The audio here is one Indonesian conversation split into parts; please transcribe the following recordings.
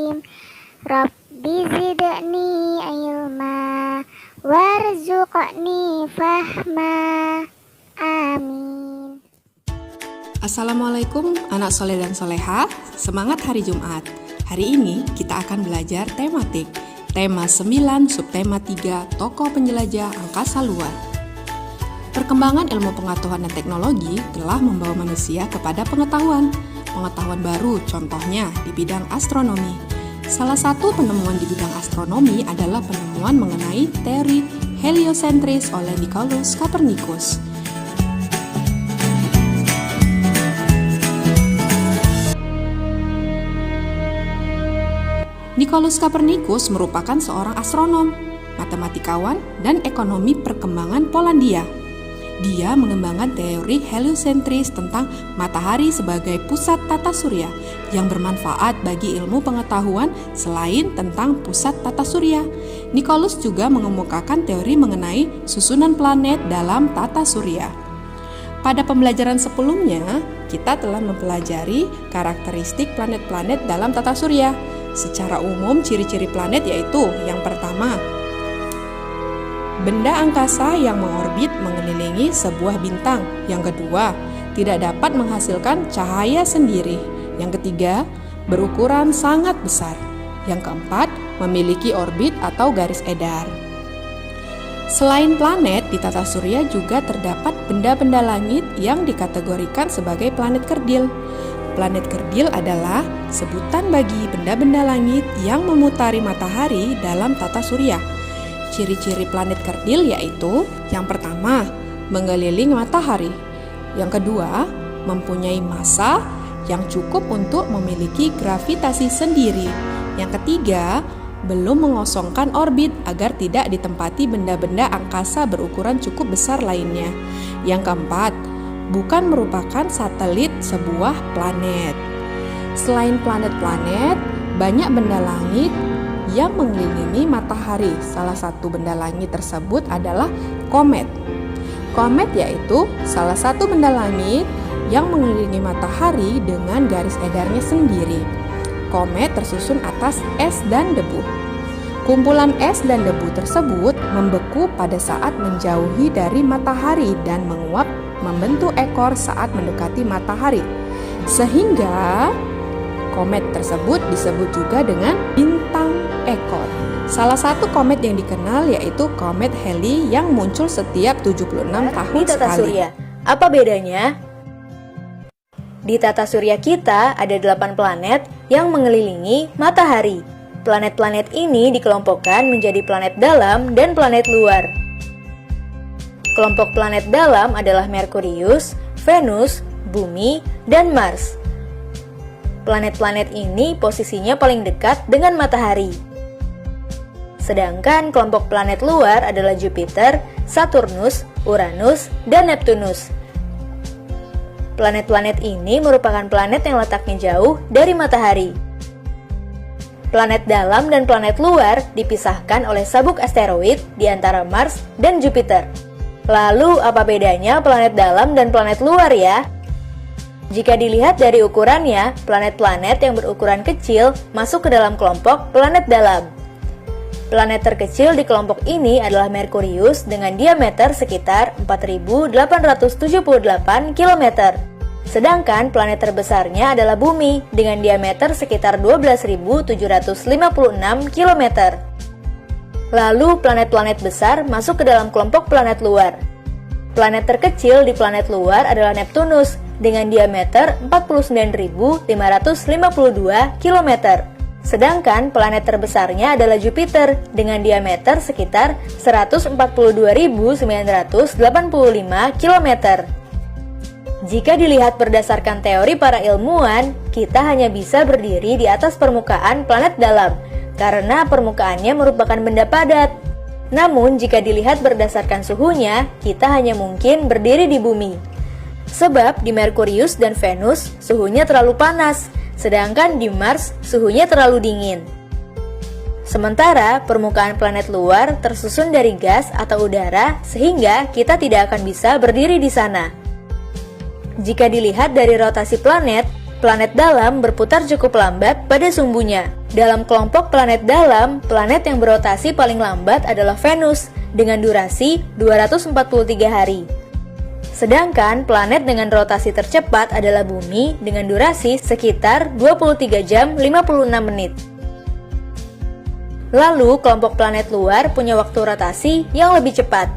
Rabbi zidni ilma warzuqni fahma. Amin. Assalamualaikum anak soleh dan soleha, semangat hari Jumat. Hari ini kita akan belajar tematik, tema 9, subtema 3, tokoh penjelajah angkasa luar. Perkembangan ilmu pengetahuan dan teknologi telah membawa manusia kepada pengetahuan baru, contohnya di bidang astronomi. Salah satu penemuan di bidang astronomi adalah penemuan mengenai teori heliosentris oleh Nicolaus Copernicus. Nicolaus Copernicus merupakan seorang astronom, matematikawan, dan ekonomi perkembangan Polandia. Dia mengembangkan teori heliosentris tentang matahari sebagai pusat tata surya yang bermanfaat bagi ilmu pengetahuan selain tentang pusat tata surya. Nicolaus juga mengemukakan teori mengenai susunan planet dalam tata surya. Pada pembelajaran sebelumnya, kita telah mempelajari karakteristik planet-planet dalam tata surya. Secara umum, ciri-ciri planet yaitu yang pertama, benda angkasa yang mengorbit mengelilingi sebuah bintang. Yang kedua, tidak dapat menghasilkan cahaya sendiri. Yang ketiga, berukuran sangat besar. Yang keempat, memiliki orbit atau garis edar. Selain planet, di tata surya juga terdapat benda-benda langit yang dikategorikan sebagai planet kerdil. Planet kerdil adalah sebutan bagi benda-benda langit yang memutari matahari dalam tata surya. Ciri-ciri planet kerdil yaitu yang pertama, mengelilingi matahari. Yang kedua, mempunyai massa yang cukup untuk memiliki gravitasi sendiri. Yang ketiga, belum mengosongkan orbit agar tidak ditempati benda-benda angkasa berukuran cukup besar lainnya. Yang keempat, bukan merupakan satelit sebuah planet. Selain planet-planet, banyak benda langit yang mengelilingi matahari. Salah satu benda langit tersebut adalah komet. Komet yaitu salah satu benda langit yang mengelilingi matahari dengan garis edarnya sendiri. Komet tersusun atas es dan debu. Kumpulan es dan debu tersebut membeku pada saat menjauhi dari matahari dan menguap membentuk ekor saat mendekati matahari. Sehingga komet tersebut disebut juga dengan bintang ekor. Salah satu komet yang dikenal yaitu komet Halley yang muncul setiap 76 tahun di tata sekali. surya. Apa bedanya? Di tata surya kita ada 8 planet yang mengelilingi matahari. Planet-planet ini dikelompokkan menjadi planet dalam dan planet luar. Kelompok planet dalam adalah Merkurius, Venus, Bumi, dan Mars. Planet-planet ini posisinya paling dekat dengan matahari. Sedangkan kelompok planet luar adalah Jupiter, Saturnus, Uranus, dan Neptunus. Planet-planet ini merupakan planet yang letaknya jauh dari matahari. Planet dalam dan planet luar dipisahkan oleh sabuk asteroid di antara Mars dan Jupiter. Lalu apa bedanya planet dalam dan planet luar ya? Jika dilihat dari ukurannya, planet-planet yang berukuran kecil masuk ke dalam kelompok planet dalam. Planet terkecil di kelompok ini adalah Merkurius dengan diameter sekitar 4.878 km. Sedangkan planet terbesarnya adalah Bumi dengan diameter sekitar 12.756 km. Lalu planet-planet besar masuk ke dalam kelompok planet luar. Planet terkecil di planet luar adalah Neptunus dengan diameter 49.552 km. Sedangkan planet terbesarnya adalah Jupiter dengan diameter sekitar 142.985 km. Jika dilihat berdasarkan teori para ilmuwan, kita hanya bisa berdiri di atas permukaan planet dalam karena permukaannya merupakan benda padat. Namun, jika dilihat berdasarkan suhunya, kita hanya mungkin berdiri di bumi. Sebab di Merkurius dan Venus suhunya terlalu panas, sedangkan di Mars suhunya terlalu dingin. Sementara permukaan planet luar tersusun dari gas atau udara sehingga kita tidak akan bisa berdiri di sana. Jika dilihat dari rotasi planet, Planet dalam berputar cukup lambat pada sumbunya. Dalam kelompok planet dalam, planet yang berotasi paling lambat adalah Venus dengan durasi 243 hari. Sedangkan planet dengan rotasi tercepat adalah Bumi dengan durasi sekitar 23 jam 56 menit. Lalu, kelompok planet luar punya waktu rotasi yang lebih cepat.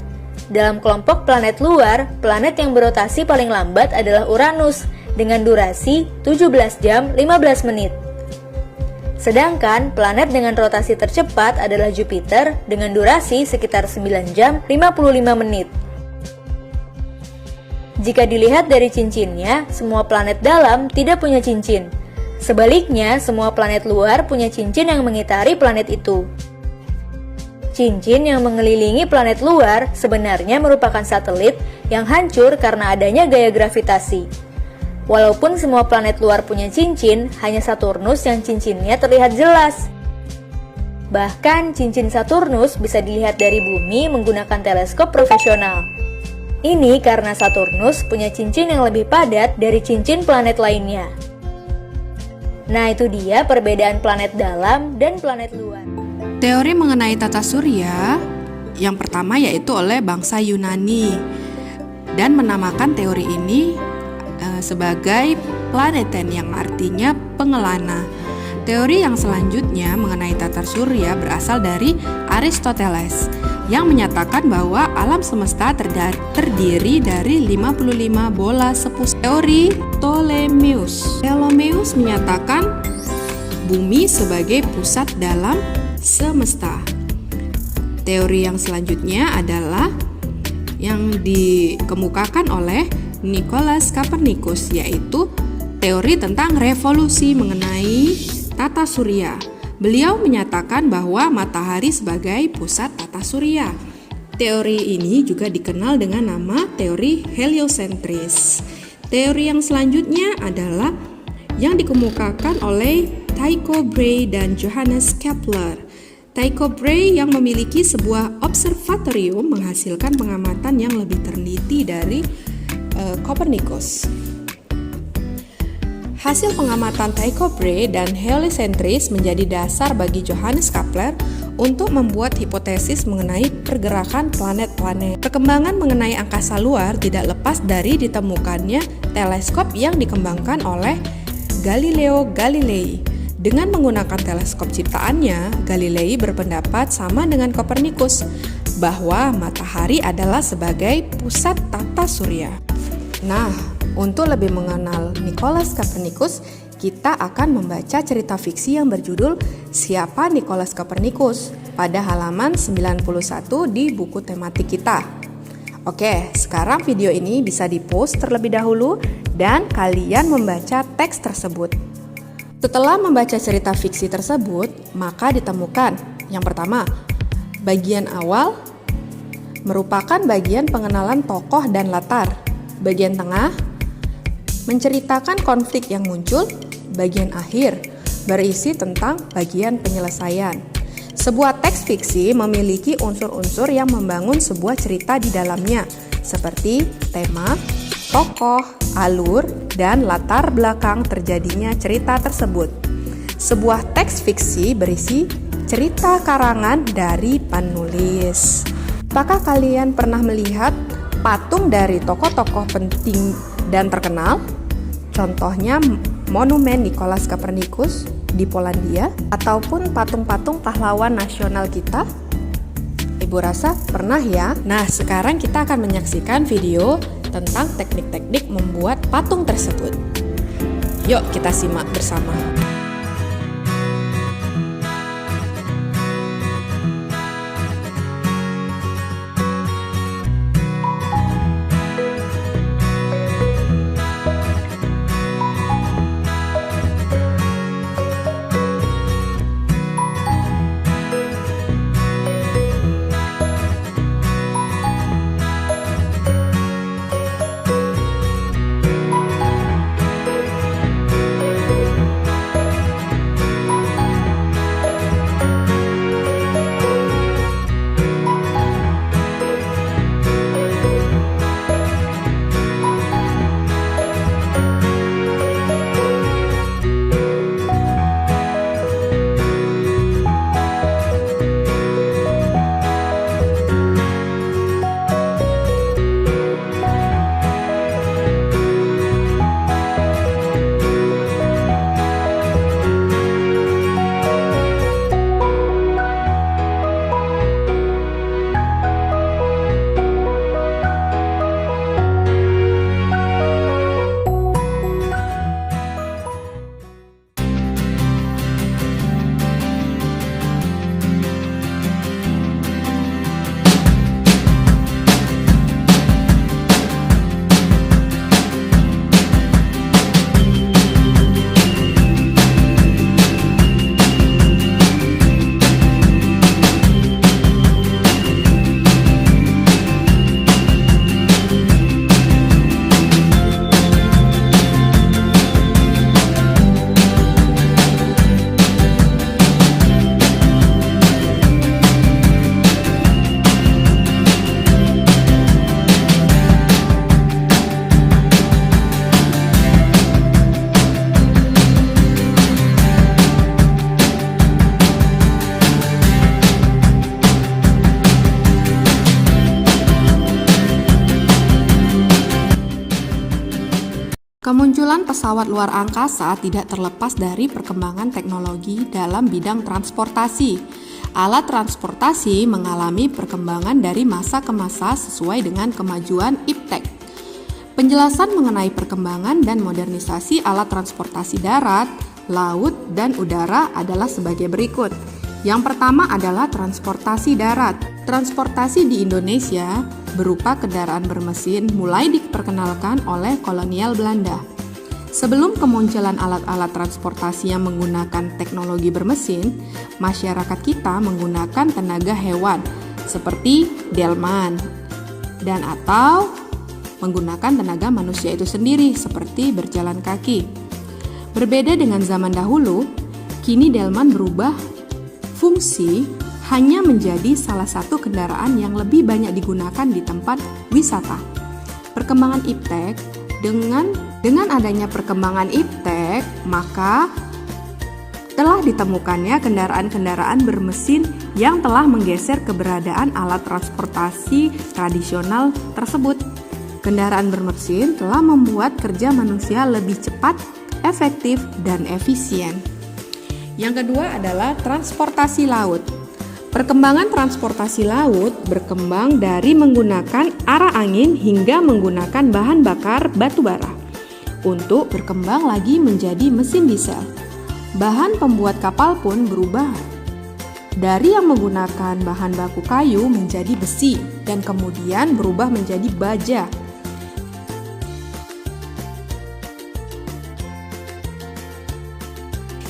Dalam kelompok planet luar, planet yang berotasi paling lambat adalah Uranus dengan durasi 17 jam 15 menit. Sedangkan planet dengan rotasi tercepat adalah Jupiter dengan durasi sekitar 9 jam 55 menit. Jika dilihat dari cincinnya, semua planet dalam tidak punya cincin. Sebaliknya, semua planet luar punya cincin yang mengitari planet itu. Cincin yang mengelilingi planet luar sebenarnya merupakan satelit yang hancur karena adanya gaya gravitasi. Walaupun semua planet luar punya cincin, hanya Saturnus yang cincinnya terlihat jelas. Bahkan, cincin Saturnus bisa dilihat dari bumi menggunakan teleskop profesional. Ini karena Saturnus punya cincin yang lebih padat dari cincin planet lainnya. Nah, itu dia perbedaan planet dalam dan planet luar. Teori mengenai tata surya yang pertama yaitu oleh bangsa Yunani dan menamakan teori ini sebagai planeten yang artinya pengelana. Teori yang selanjutnya mengenai tata surya berasal dari Aristoteles yang menyatakan bahwa alam semesta terdiri dari 55 bola sepus. Teori Ptolemeus menyatakan bumi sebagai pusat dalam semesta. Teori yang selanjutnya adalah yang dikemukakan oleh Nicolaus Copernicus, yaitu teori tentang revolusi mengenai tata surya. Beliau menyatakan bahwa matahari sebagai pusat tata surya. Teori ini juga dikenal dengan nama teori heliosentris. Teori yang selanjutnya adalah yang dikemukakan oleh Tycho Brahe dan Johannes Kepler. Tycho Brahe yang memiliki sebuah observatorium menghasilkan pengamatan yang lebih teliti dari Copernicus. Hasil pengamatan Tycho Brahe dan heliosentris menjadi dasar bagi Johannes Kepler untuk membuat hipotesis mengenai pergerakan planet-planet. Perkembangan mengenai angkasa luar tidak lepas dari ditemukannya teleskop yang dikembangkan oleh Galileo Galilei. Dengan menggunakan teleskop ciptaannya, Galilei berpendapat sama dengan Copernicus bahwa matahari adalah sebagai pusat tata surya. Nah, untuk lebih mengenal Nicolaus Copernicus, kita akan membaca cerita fiksi yang berjudul Siapa Nicolaus Copernicus pada halaman 91 di buku tematik kita. Oke, sekarang video ini bisa di-pause terlebih dahulu dan kalian membaca teks tersebut. Setelah membaca cerita fiksi tersebut, maka ditemukan yang pertama, bagian awal merupakan bagian pengenalan tokoh dan latar. Bagian tengah menceritakan konflik yang muncul. Bagian akhir berisi tentang bagian penyelesaian. Sebuah teks fiksi memiliki unsur-unsur yang membangun sebuah cerita di dalamnya, seperti tema, tokoh, alur, dan latar belakang terjadinya cerita tersebut. Sebuah teks fiksi berisi cerita karangan dari penulis. Apakah kalian pernah melihat patung dari tokoh-tokoh penting dan terkenal? Contohnya monumen Nicolaus Copernicus di Polandia ataupun patung-patung pahlawan nasional kita? Ibu rasa pernah ya? Nah, sekarang kita akan menyaksikan video tentang teknik-teknik membuat patung tersebut. Yuk kita simak bersama. Kemunculan pesawat luar angkasa tidak terlepas dari perkembangan teknologi dalam bidang transportasi. Alat transportasi mengalami perkembangan dari masa ke masa sesuai dengan kemajuan iptek. Penjelasan mengenai perkembangan dan modernisasi alat transportasi darat, laut, dan udara adalah sebagai berikut. Yang pertama adalah transportasi darat. Transportasi di Indonesia berupa kendaraan bermesin mulai diperkenalkan oleh kolonial Belanda. Sebelum kemunculan alat-alat transportasi yang menggunakan teknologi bermesin, masyarakat kita menggunakan tenaga hewan seperti delman dan atau menggunakan tenaga manusia itu sendiri seperti berjalan kaki. Berbeda dengan zaman dahulu, kini delman berubah fungsi hanya menjadi salah satu kendaraan yang lebih banyak digunakan di tempat wisata. Perkembangan iptek, dengan adanya perkembangan iptek, maka telah ditemukannya kendaraan-kendaraan bermesin yang telah menggeser keberadaan alat transportasi tradisional tersebut. Kendaraan bermesin telah membuat kerja manusia lebih cepat, efektif, dan efisien. Yang kedua adalah transportasi laut. Perkembangan transportasi laut berkembang dari menggunakan arah angin hingga menggunakan bahan bakar batu bara untuk berkembang lagi menjadi mesin diesel. Bahan pembuat kapal pun berubah dari yang menggunakan bahan baku kayu menjadi besi dan kemudian berubah menjadi baja.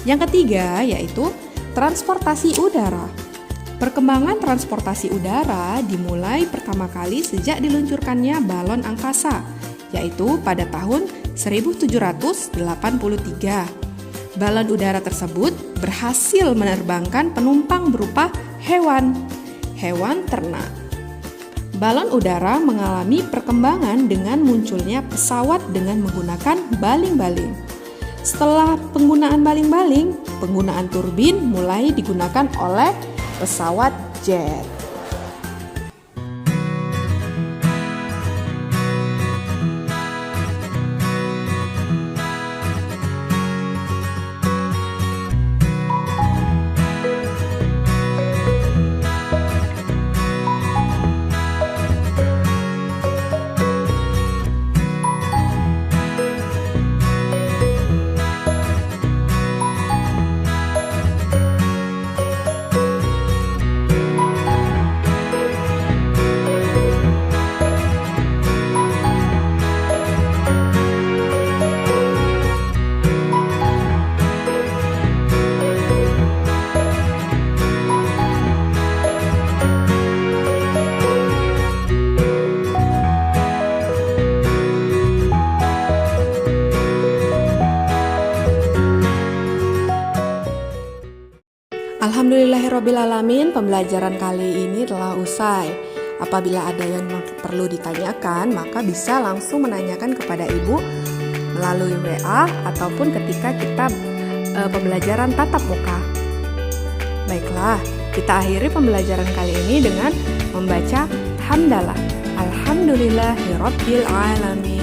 Yang ketiga yaitu transportasi udara. Perkembangan transportasi udara dimulai pertama kali sejak diluncurkannya balon angkasa, yaitu pada tahun 1783. Balon udara tersebut berhasil menerbangkan penumpang berupa hewan ternak. Balon udara mengalami perkembangan dengan munculnya pesawat dengan menggunakan baling-baling. Setelah penggunaan baling-baling, penggunaan turbin mulai digunakan oleh pesawat jet. Alhamdulillahirrabbilalamin, pembelajaran kali ini telah usai. Apabila ada yang perlu ditanyakan, maka bisa langsung menanyakan kepada Ibu melalui WA ataupun ketika kita pembelajaran tatap muka. Baiklah, kita akhiri pembelajaran kali ini dengan membaca hamdalah. Alhamdulillahirrabbilalamin.